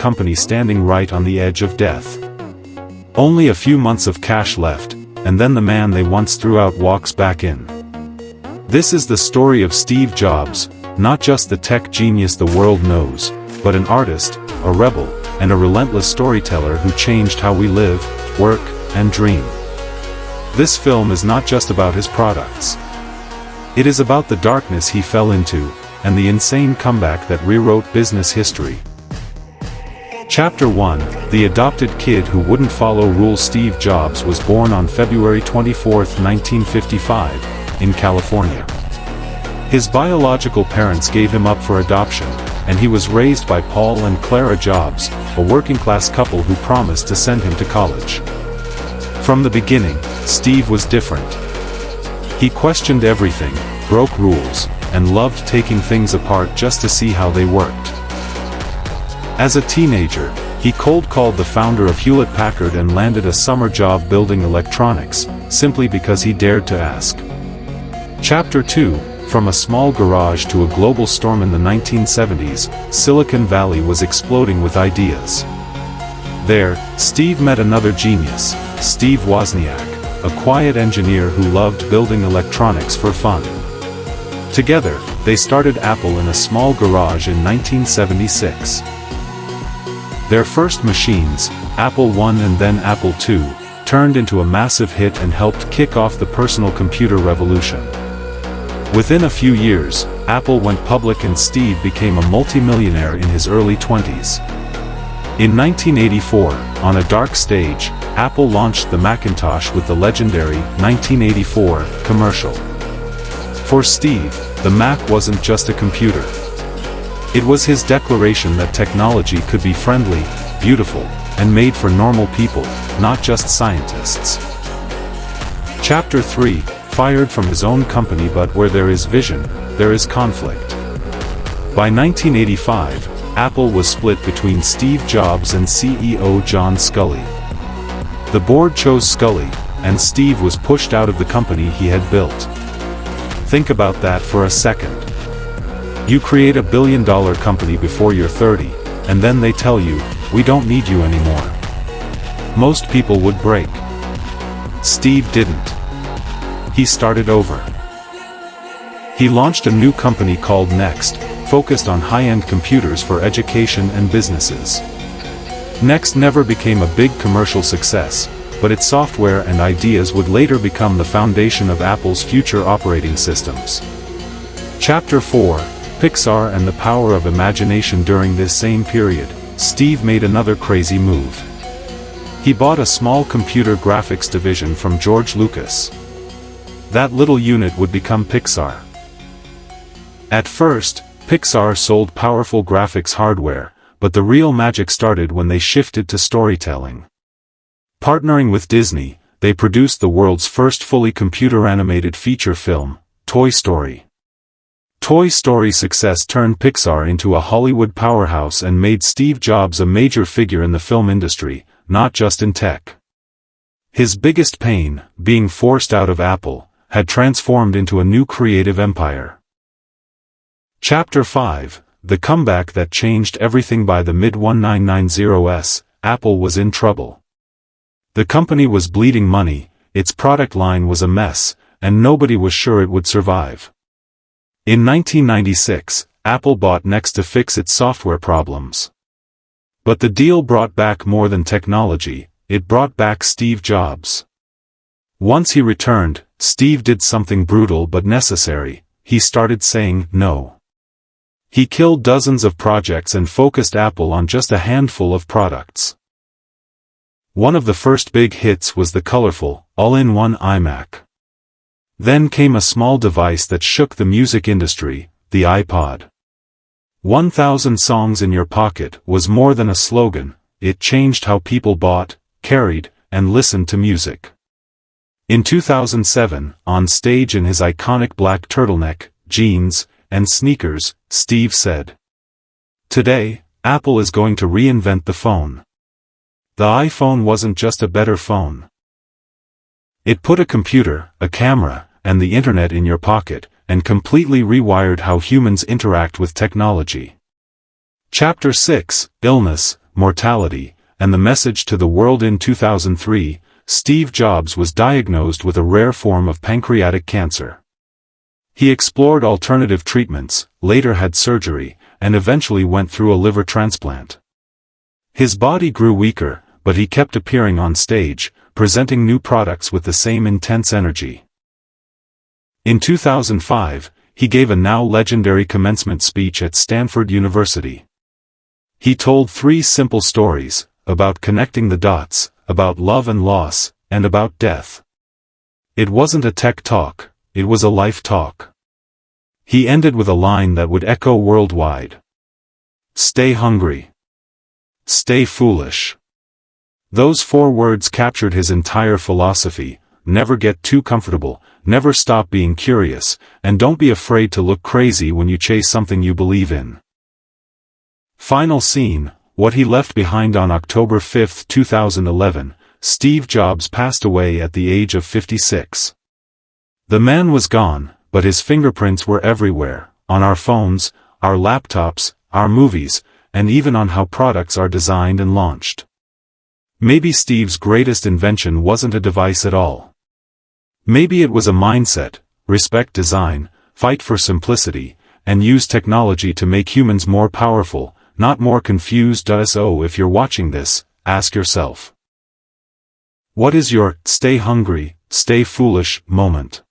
company standing right on the edge of death. Only a few months of cash left, and then the man they once threw out walks back in. This is the story of Steve Jobs, not just the tech genius the world knows, but an artist, a rebel, and a relentless storyteller who changed how we live, work, and dream. This film is not just about his products. It is about the darkness he fell into, and the insane comeback that rewrote business history. Chapter 1, The adopted kid who wouldn't follow rules. Steve Jobs was born on February 24, 1955, in California. His biological parents gave him up for adoption, and he was raised by Paul and Clara Jobs, a working-class couple who promised to send him to college. From the beginning, Steve was different. He questioned everything, broke rules, and loved taking things apart just to see how they worked. As a teenager, he cold-called the founder of Hewlett-Packard and landed a summer job building electronics, simply because he dared to ask. Chapter 2, From a small garage to a global storm. In the 1970s, Silicon Valley was exploding with ideas. There, Steve met another genius, Steve Wozniak, a quiet engineer who loved building electronics for fun. Together, they started Apple in a small garage in 1976. Their first machines, Apple I and then Apple II, turned into a massive hit and helped kick off the personal computer revolution. Within a few years, Apple went public and Steve became a multimillionaire in his early 20s. In 1984, on a dark stage, Apple launched the Macintosh with the legendary 1984 commercial. For Steve, the Mac wasn't just a computer. It was his declaration that technology could be friendly, beautiful, and made for normal people, not just scientists. Chapter 3, Fired from his own company. But where there is vision, there is conflict. By 1985, Apple was split between Steve Jobs and CEO John Sculley. The board chose Sculley, and Steve was pushed out of the company he had built. Think about that for a second. You create a billion-dollar company before you're 30, and then they tell you, we don't need you anymore. Most people would break. Steve didn't. He started over. He launched a new company called Next, focused on high-end computers for education and businesses. Next never became a big commercial success, but its software and ideas would later become the foundation of Apple's future operating systems. Chapter 4, Pixar and the power of imagination. During this same period, Steve made another crazy move. He bought a small computer graphics division from George Lucas. That little unit would become Pixar. At first, Pixar sold powerful graphics hardware, but the real magic started when they shifted to storytelling. Partnering with Disney, they produced the world's first fully computer-animated feature film, Toy Story. Toy Story's success turned Pixar into a Hollywood powerhouse and made Steve Jobs a major figure in the film industry, not just in tech. His biggest pain, being forced out of Apple, had transformed into a new creative empire. Chapter 5, The comeback that changed everything. By the mid-1990s, Apple was in trouble. The company was bleeding money, its product line was a mess, and nobody was sure it would survive. In 1996, Apple bought Next to fix its software problems. But the deal brought back more than technology, it brought back Steve Jobs. Once he returned, Steve did something brutal but necessary. He started saying no. He killed dozens of projects and focused Apple on just a handful of products. One of the first big hits was the colorful, all-in-one iMac. Then came a small device that shook the music industry, the iPod. 1,000 songs in your pocket was more than a slogan, it changed how people bought, carried, and listened to music. In 2007, on stage in his iconic black turtleneck, jeans, and sneakers, Steve said, "Today, Apple is going to reinvent the phone." The iPhone wasn't just a better phone. It put a computer, a camera, and the internet in your pocket, and completely rewired how humans interact with technology. Chapter 6, Illness, mortality, and the message to the world. In 2003, Steve Jobs was diagnosed with a rare form of pancreatic cancer. He explored alternative treatments, later had surgery, and eventually went through a liver transplant. His body grew weaker, but he kept appearing on stage, presenting new products with the same intense energy. In 2005, he gave a now legendary commencement speech at Stanford University. He told 3 simple stories, about connecting the dots, about love and loss, and about death. It wasn't a tech talk, it was a life talk. He ended with a line that would echo worldwide. Stay hungry. Stay foolish. Those 4 words captured his entire philosophy: never get too comfortable, never stop being curious, and don't be afraid to look crazy when you chase something you believe in. Final scene: what he left behind. On October 5, 2011, Steve Jobs passed away at the age of 56. The man was gone, but his fingerprints were everywhere, on our phones, our laptops, our movies, and even on how products are designed and launched. Maybe Steve's greatest invention wasn't a device at all. Maybe it was a mindset: respect design, fight for simplicity, and use technology to make humans more powerful, not more confused. So if you're watching this, ask yourself, what is your stay hungry, stay foolish moment?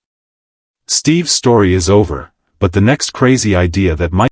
Steve's story is over, but the next crazy idea that might